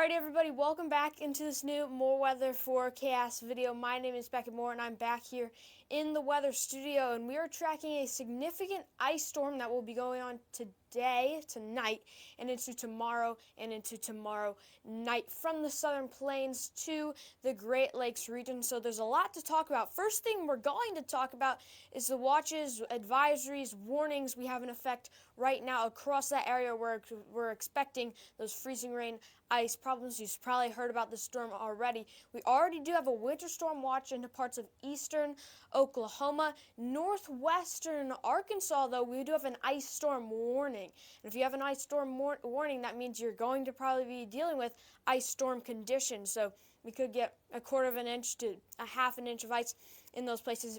Alrighty everybody, welcome back into this new More Weather Forecast video. My name is Beckett Moore and I'm back here in the weather studio, and we are tracking a significant ice storm that will be going on tonight, and into tomorrow night from the southern plains to the Great Lakes region. So there's a lot to talk about. First thing we're going to talk about is the watches, advisories, warnings we have in effect right now across that area where we're expecting those freezing rain, ice problems. You've probably heard about this storm already. We already do have a winter storm watch into parts of eastern Oklahoma. Northwestern Arkansas, though, we do have an ice storm warning. And if you have an ice storm warning, that means you're going to probably be dealing with ice storm conditions. So we could get a quarter of an inch to a half an inch of ice in those places.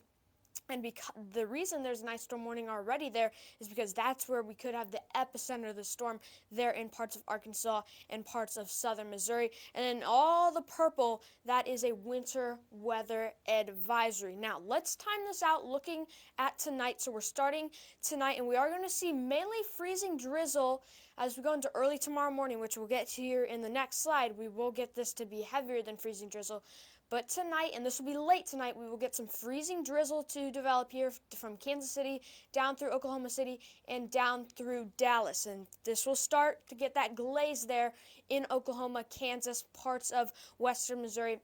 And the reason there's an ice storm warning already there is because that's where we could have the epicenter of the storm there in parts of Arkansas and parts of southern Missouri. And then all the purple, that is a winter weather advisory. Now, let's time this out looking at tonight. So we're starting tonight, and we are going to see mainly freezing drizzle as we go into early tomorrow morning, which we'll get to here in the next slide. We will get this to be heavier than freezing drizzle. But tonight, and this will be late tonight, we will get some freezing drizzle to develop here from Kansas City down through Oklahoma City and down through Dallas. And this will start to get that glaze there in Oklahoma, Kansas, parts of western Missouri,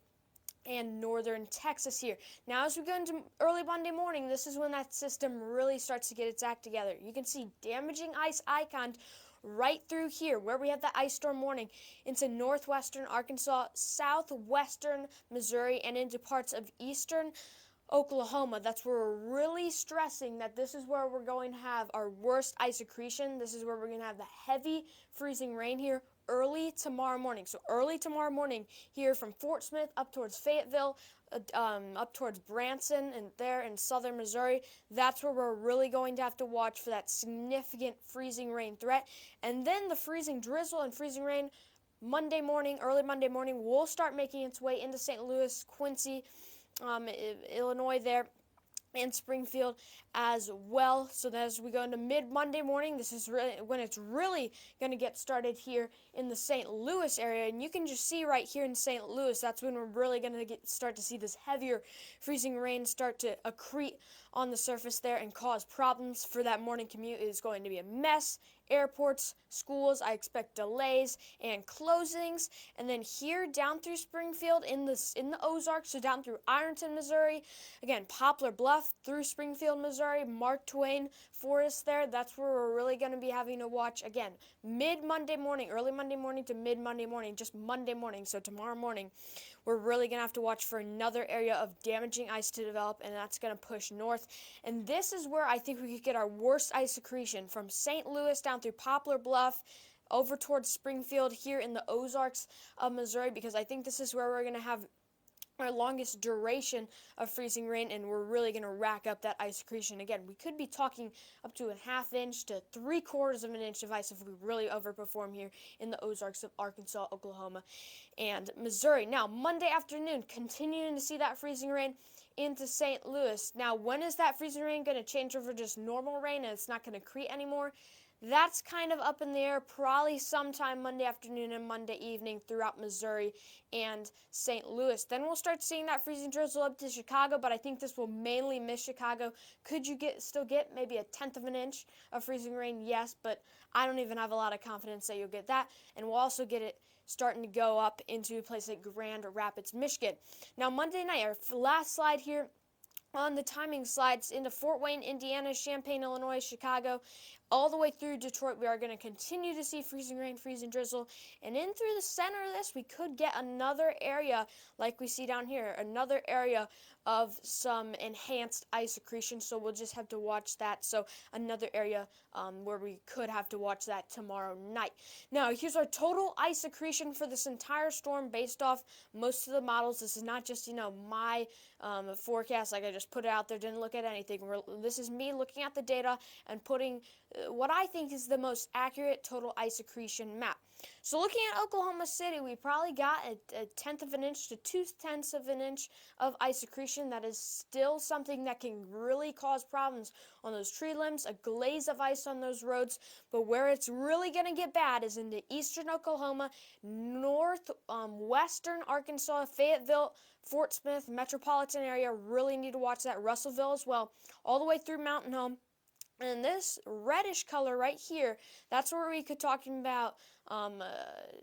and northern Texas here. Now, as we go into early Monday morning, this is when that system really starts to get its act together. You can see damaging ice icons right through here where we have the ice storm warning into northwestern Arkansas, southwestern Missouri, and into parts of eastern Oklahoma. That's where we're really stressing that this is where we're going to have our worst ice accretion. This is where we're going to have the heavy freezing rain here early tomorrow morning. So early tomorrow morning here from Fort Smith up towards Fayetteville, up towards Branson and there in southern Missouri, that's where we're really going to have to watch for that significant freezing rain threat. And then the freezing drizzle and freezing rain Monday morning, early Monday morning, will start making its way into St. Louis, Quincy, Illinois there, and Springfield as well. So that as we go into mid-Monday morning, this is really when it's really going to get started here in the St. Louis area. And you can just see right here in St. Louis, that's when we're really going to start to see this heavier freezing rain start to accrete on the surface there and cause problems for that morning commute. It is going to be a mess. Airports, schools, I expect delays and closings. And then here down through Springfield in the Ozarks, so down through Ironton, Missouri, again Poplar Bluff through Springfield, Missouri, Mark Twain Forest there, that's where we're really going to be having to watch again mid-Monday morning, early Monday morning to mid-Monday morning, just Monday morning. So tomorrow morning we're really going to have to watch for another area of damaging ice to develop, and that's going to push north. And this is where I think we could get our worst ice accretion from St. Louis down through Poplar Bluff over towards Springfield here in the Ozarks of Missouri, because I think this is where we're going to have our longest duration of freezing rain, and we're really going to rack up that ice accretion. Again, we could be talking up to a half inch to 3/4 of an inch of ice if we really overperform here in the Ozarks of Arkansas, Oklahoma, and Missouri. Now, Monday afternoon, continuing to see that freezing rain into St. Louis. Now, when is that freezing rain going to change over just normal rain and it's not going to accrete anymore? That's kind of up in the air, probably sometime Monday afternoon and Monday evening throughout Missouri and St. Louis. Then we'll start seeing that freezing drizzle up to Chicago, but I think this will mainly miss Chicago. Could you still get maybe a 1/10 of an inch of freezing rain? Yes, but I don't even have a lot of confidence that you'll get that. And we'll also get it starting to go up into a place like Grand Rapids, Michigan. Now, Monday night, our last slide here on the timing slides into Fort Wayne, Indiana, Champaign, Illinois, Chicago, all the way through Detroit. We are going to continue to see freezing rain, freezing drizzle, and in through the center of this, we could get another area like we see down here, another area of some enhanced ice accretion, so we'll just have to watch that. So another area where we could have to watch that tomorrow night. Now, here's our total ice accretion for this entire storm based off most of the models. This is not just, my forecast, like I just put it out there, didn't look at anything. This is me looking at the data and putting what I think is the most accurate total ice accretion map. So looking at Oklahoma City, we probably got a tenth of an inch to 2/10 of an inch of ice accretion. That is still something that can really cause problems on those tree limbs, a glaze of ice on those roads. But where it's really going to get bad is into eastern Oklahoma, western Arkansas, Fayetteville, Fort Smith, metropolitan area. Really need to watch that. Russellville as well, all the way through Mountain Home. And this reddish color right here, that's where we could talk about a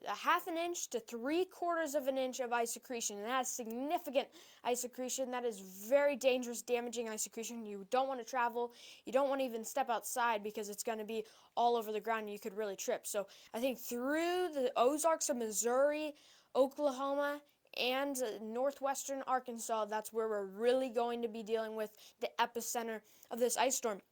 half an inch to 3/4 of an inch of ice accretion. And that's significant ice accretion. That is very dangerous, damaging ice accretion. You don't want to travel. You don't want to even step outside because it's going to be all over the ground and you could really trip. So I think through the Ozarks of Missouri, Oklahoma, and northwestern Arkansas, that's where we're really going to be dealing with the epicenter of this ice storm.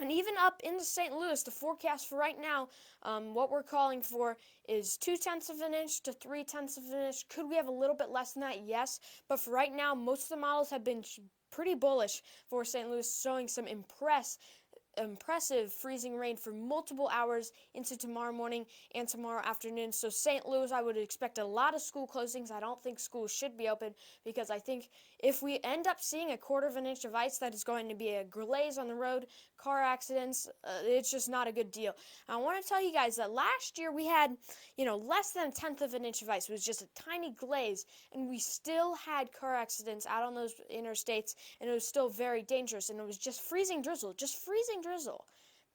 And even up into St. Louis, the forecast for right now, what we're calling for is 2/10 of an inch to 3/10 of an inch. Could we have a little bit less than that? Yes. But for right now, most of the models have been pretty bullish for St. Louis, showing some impressive freezing rain for multiple hours into tomorrow morning and tomorrow afternoon. So St. Louis, I would expect a lot of school closings. I don't think schools should be open because I think if we end up seeing a 1/4 of an inch of ice, that is going to be a glaze on the road, car accidents. It's just not a good deal. I want to tell you guys that last year we had, less than 1/10 of an inch of ice. It was just a tiny glaze, and we still had car accidents out on those interstates, and it was still very dangerous, and it was just freezing drizzle,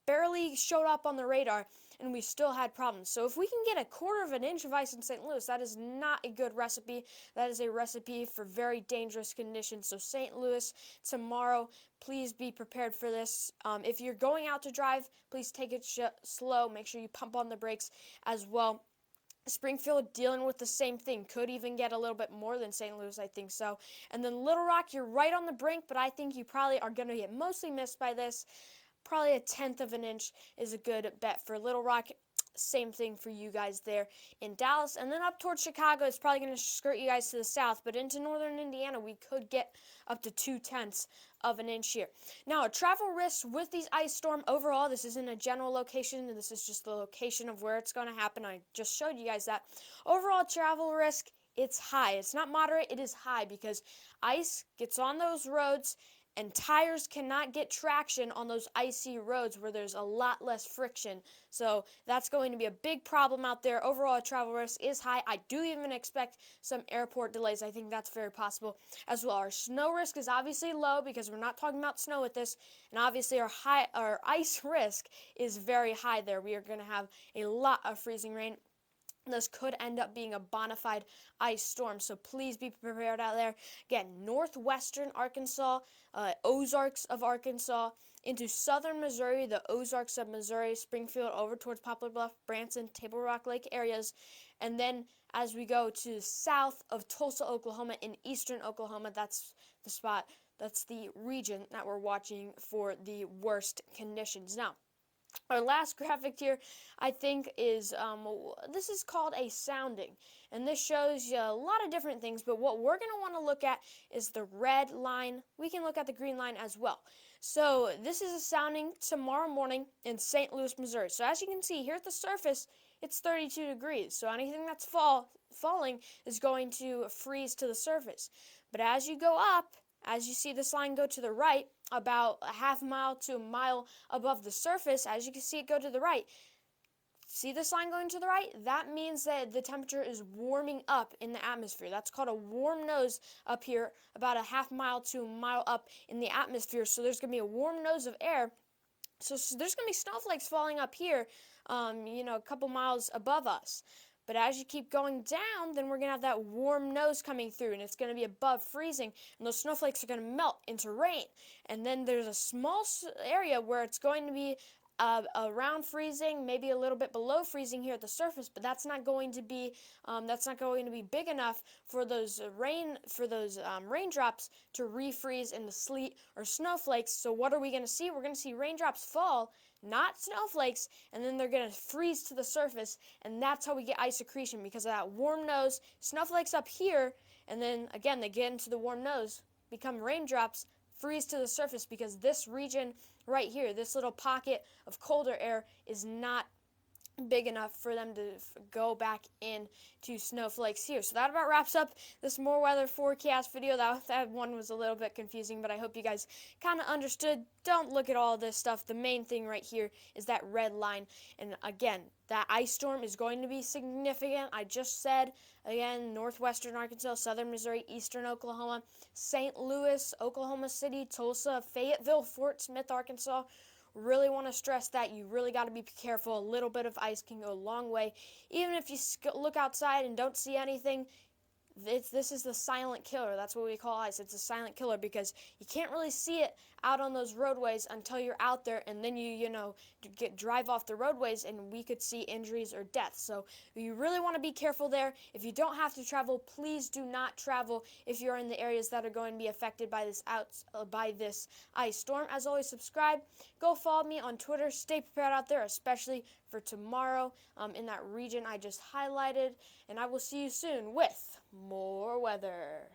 barely showed up on the radar, and we still had problems. So if we can get a 1/4 of an inch of ice in St. Louis, that is not a good recipe. That is a recipe for very dangerous conditions. So St. Louis, tomorrow, please be prepared for this. If you're going out to drive, please take it slow. Make sure you pump on the brakes as well. Springfield dealing with the same thing. Could even get a little bit more than St. Louis, I think so. And then Little Rock, you're right on the brink, but I think you probably are going to get mostly missed by this. Probably a 1/10 of an inch is a good bet for Little Rock. Same thing for you guys there in Dallas. And then up towards Chicago, it's probably going to skirt you guys to the south. But into northern Indiana, we could get up to 2/10 of an inch here. Now, a travel risk with these ice storm overall, this isn't a general location. This is just the location of where it's going to happen. I just showed you guys that. Overall travel risk, it's high. It's not moderate. It is high because ice gets on those roads and tires cannot get traction on those icy roads where there's a lot less friction. So that's going to be a big problem out there. Overall, travel risk is high. I do even expect some airport delays. I think that's very possible as well. Our snow risk is obviously low because we're not talking about snow with this. And obviously our ice risk is very high there. We are going to have a lot of freezing rain. This could end up being a bona fide ice storm, so please be prepared out there. Again, northwestern Arkansas, Ozarks of Arkansas, into southern Missouri, the Ozarks of Missouri, Springfield, over towards Poplar Bluff, Branson, Table Rock Lake areas. And then as we go to south of Tulsa, Oklahoma, in eastern Oklahoma, that's the spot, that's the region that we're watching for the worst conditions. Now, our last graphic here, I think, is, this is called a sounding. And this shows you a lot of different things, but what we're going to want to look at is the red line. We can look at the green line as well. So this is a sounding tomorrow morning in St. Louis, Missouri. So as you can see here at the surface, it's 32 degrees. So anything that's falling is going to freeze to the surface. But as you go up, as you see this line go to the right, about a half mile to a mile above the surface, as you can see it go to the right, see this line going to the right? That means that the temperature is warming up in the atmosphere. That's called a warm nose up here, about a half mile to a mile up in the atmosphere. So there's going to be a warm nose of air. So there's going to be snowflakes falling up here, a couple miles above us. But as you keep going down, then we're going to have that warm nose coming through, and it's going to be above freezing, and those snowflakes are going to melt into rain. And then there's a small area where it's going to be around freezing, maybe a little bit below freezing here at the surface, but that's not going to be big enough for those raindrops to refreeze into sleet or snowflakes. So what are we going to see? We're going to see raindrops fall, not snowflakes, and then they're going to freeze to the surface, and that's how we get ice accretion, because of that warm nose. Snowflakes up here, and then again they get into the warm nose, become raindrops, freeze to the surface, because this region right here, this little pocket of colder air, is not big enough for them to go back into snowflakes here. So that about wraps up this more weather forecast video. That one was a little bit confusing, but I hope you guys kind of understood. Don't look at all this stuff. The main thing right here is that red line. And again, that ice storm is going to be significant. I just said, again, northwestern Arkansas, southern Missouri, eastern Oklahoma, St. Louis, Oklahoma City, Tulsa, Fayetteville, Fort Smith, Arkansas. Really want to stress that you really got to be careful. A little bit of ice can go a long way. Even if you look outside and don't see anything, this is the silent killer. That's what we call ice. It's a silent killer because you can't really see it out on those roadways until you're out there, and then you drive off the roadways, and we could see injuries or deaths. So you really want to be careful there. If you don't have to travel, please do not travel if you're in the areas that are going to be affected by this ice storm. As always, subscribe. Go follow me on Twitter. Stay prepared out there, especially for tomorrow in that region I just highlighted. And I will see you soon with more weather.